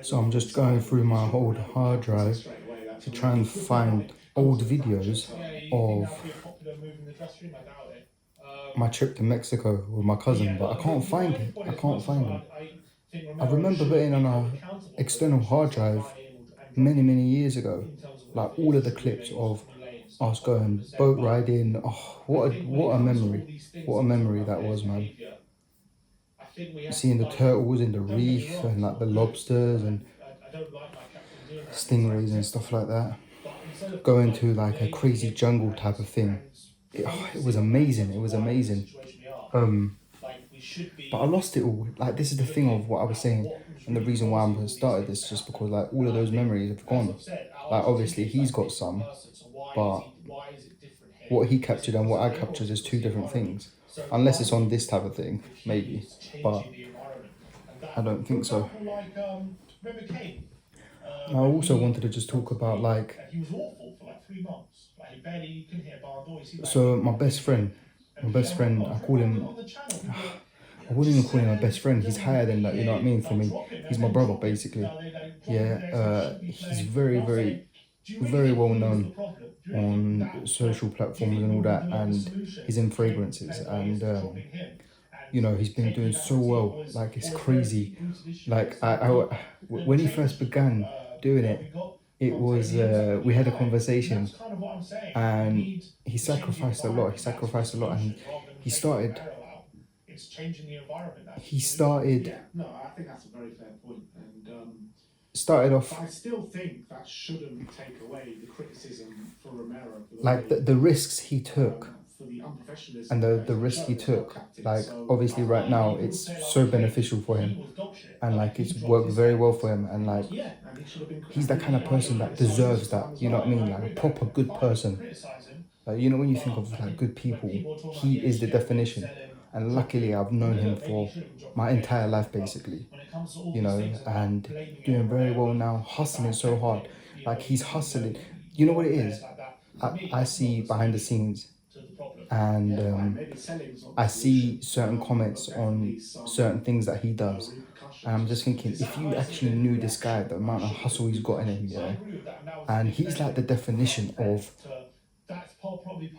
So I'm just going through my old hard drive to try and find old videos of my trip to Mexico with my cousin, but I can't find it. I can't find it. I remember putting on a external hard drive many years ago, like all of the clips of us going boat riding. Oh, what a memory! What a memory that was, man. Seeing the turtles in the reef and like the lobsters and stingrays and stuff like that. Going to like a crazy jungle type of thing. It was amazing. It was amazing. Um, but I lost it all. Like this is the thing of what I was saying, and the reason why I'm started this is just because like all of those memories have gone. Like obviously he's got some, but what he captured and what I captured is two different things. Unless it's on this type of thing, maybe, but I don't think so. I also wanted to just talk about like, so my best friend, I call him, I wouldn't even call him my best friend. He's higher than that, you know what I mean? For me, he's my brother basically. Yeah, he's very well known on social platforms and all that, and he's in fragrances, and you know he's been doing so well. Like it's crazy. Like when he first began doing it, it was we had a conversation, and he sacrificed a lot. He sacrificed a lot, and he started. He started. Yeah, no, I think that's a very fair point. And Started off I still think that shouldn't take away the criticism for Romero for the like way the risks he took for the unprofessionalism and the that he risk he showed as well, took. captain. Like So obviously right now people would it's say like, so okay, beneficial for he him, was dog shit, and but like he it's dropped worked his very head. well for him, and like Yeah, and he should have been. he's And that kind of I person don't that criticise him deserves as a that, fan as you know well. what I And mean? I Like a agree that proper good fine, person. criticise him. You know when you think of like good people, he is the definition, and luckily I've known him for my entire life basically, you know, and doing very well now, hustling so hard. Like he's hustling. You know what it is? I see behind the scenes, and Yeah, fine. Maybe selling is not the I see solution, certain but comments definitely on some certain things that he does. And I'm repercussions. just thinking, Is if that you high actually knew this guy, reaction? the That amount of should have hustle been he's got in him, repercussions. yeah, and he's like the definition of,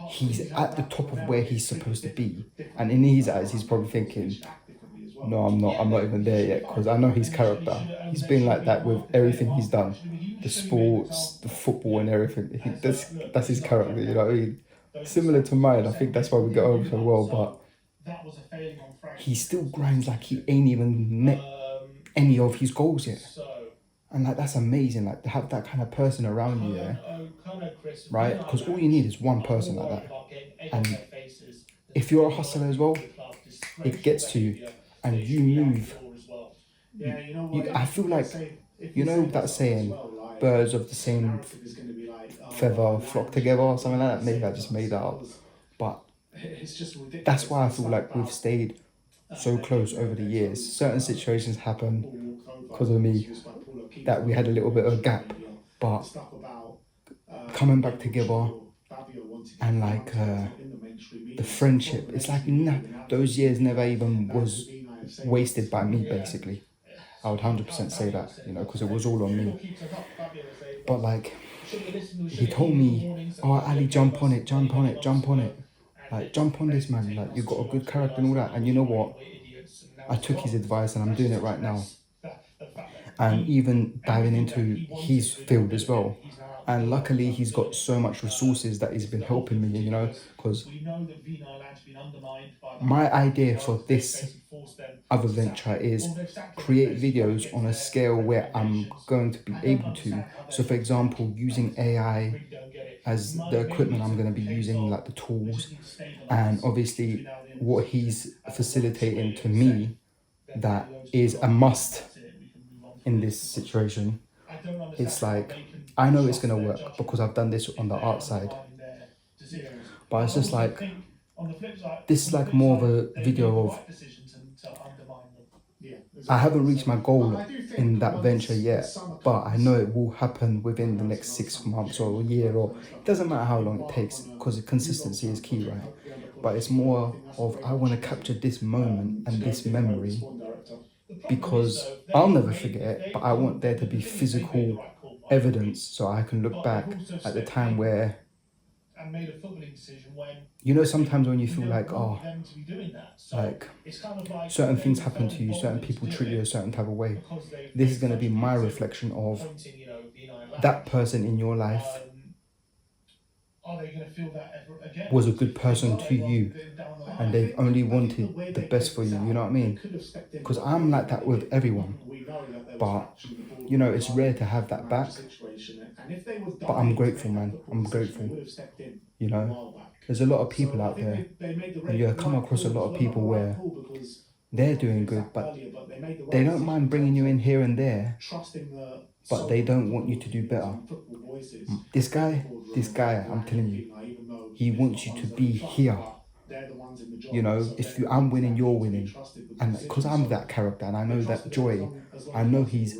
he's at the top of where he's supposed to be. And in his eyes, he's probably thinking, no, I'm not even there yet, because I know his character. He's been like that with everything he's done, the sports, the football, and everything. That's his character, you know what I mean? Similar to mine. I think that's why we get over so well. But he still grinds like he ain't even met any of his goals yet. And like that's amazing, like to have that kind of person around you, yeah, right? Because all you need is one person like that. And if you're a hustler as well, it gets to you and you move. Yeah, you know what? I feel like, If you you know say that this stuff as saying, well, like birds of the the same narrative is going to be like, feather why flock didn't together you or why something like didn't that. you Maybe say I to just us? made that up. Because But it's just that's ridiculous. why I It's feel stuff like we've about stayed so close over the years. Certain situations happen people walked over because of and was me used by Paulo Keys that we had a little bit of a gap. the But stuff about coming back together Fabio wanted and to like in the mainstream the media. friendship, it's like those years never even was wasted by me basically. I would 100% say that, you know, because it was all on me. But like, he told me, oh, Ali, jump on it, jump on it, jump on it. Like, jump on this, man. Like, you've got a good character and all that. And you know what? I took his advice and I'm doing it right now. And even diving into his field as well. And luckily, he's got so much resources that he's been helping me, you know, because my idea for this other venture is create videos on a scale where I'm going to be able to. So, for example, using AI as the equipment I'm going to be using, like the tools, and obviously what he's facilitating to me that is a must in this situation. It's like, I know it's going to work because I've done this on the art side, but it's just like, this is like more of a video of, I haven't reached my goal in that venture yet, but I know it will happen within the next 6 months or a year, or it doesn't matter how long it takes because consistency is key, right? But it's more of, I want to capture this moment and this memory because I'll never forget it, but I want there to be physical evidence so I can look back at the time where, and made a footballing decision when you know, sometimes when you feel don't like, want oh, them to be doing that. So like it's kind of like certain they things happen felt to you, certain bothered people to do treat you a it certain type of way. because they've This made is going to such be my big reflection of pointing, you know, the United that person in your life are they going to feel that ever again? was a good person to you, Down the line? and they've only wanted the best for you, you know what I mean? Because I'm like that with everyone, but you know, it's rare to have that back. But I'm grateful, man. I'm grateful. You know, there's a lot of people out there, and you come across a lot of people where they're doing good, but they don't mind bringing you in here and there, but they don't want you to do better. This guy, I'm telling you, he wants you to be here. You know, if I'm winning, you're winning. And because I'm that character and I know that joy, I know he's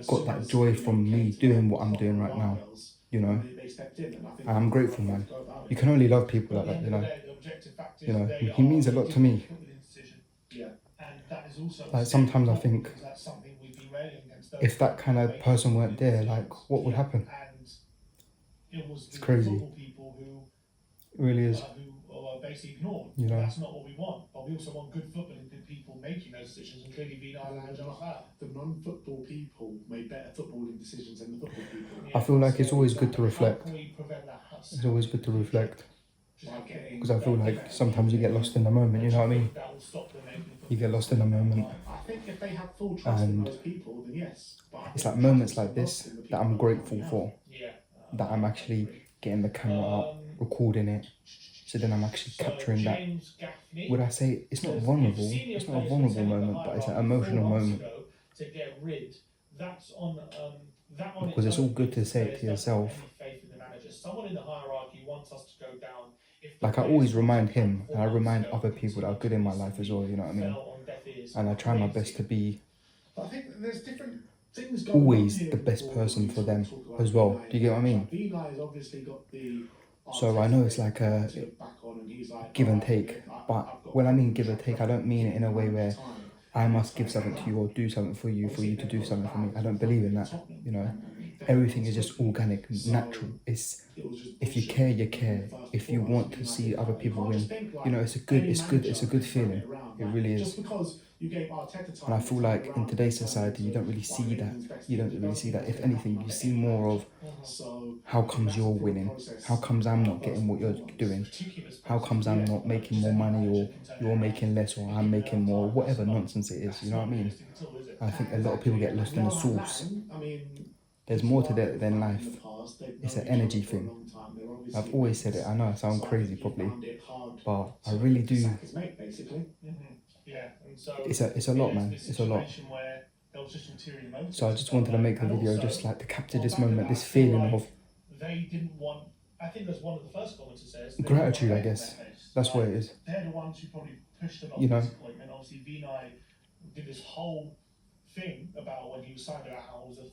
got that joy from me doing what I'm doing right now. You know, and I'm grateful, man. You can only love people like that, you know. You know, he means a lot to me. Like sometimes I think if that kind of person weren't there, like what would happen? It's crazy. It really is. Basically ignored. You know, that's not what we want. But we also want good football and good people making those decisions, and clearly Vina and the non-football people made better footballing decisions than the football people. I feel like it's always good to reflect. It's always good to reflect. Because I feel like sometimes you get lost in the moment, you know what I mean? You get lost in the moment. And it's like moments like this that I'm grateful for. That I'm actually getting the camera up, recording it. So then I'm actually capturing that. Would I say it's not vulnerable? It's not a vulnerable moment, but it's an emotional moment. Because it's all good to say it to yourself. Like I always remind him, and I remind other people that are good in my life as well, you know what I mean? And I try my best to be always the best person for them as well. Do you get what I mean? So I know it's like a give and take, but when I mean give and take, I don't mean it in a way where I must give something to you or do something for you to do something for me. I don't believe in that, you know. Everything is just organic, natural. It's if you care, you care. If you want to see other people win, you know, it's a good feeling. It really is. And I feel like in today's society, you don't really see that. You don't really see that. If anything, you see more of how comes you're winning? How comes I'm not getting what you're doing? How comes I'm not making more money, or you're making less, or I'm making more? Whatever nonsense it is, you know what I mean? I think a lot of people get lost in the source. There's more to that than life. It's an energy thing. I've always said it. I know I sound crazy probably, but I really do. It's a lot, man. It's a lot. So I just wanted to make the video just like to capture this moment, this feeling of they didn't want. I think that's one of the first comments it says. Gratitude, I guess. That's what it is. They're the ones who probably pushed a lot You know? of disappointment. Obviously, Vinay did this whole thing about when he was signed about how it was a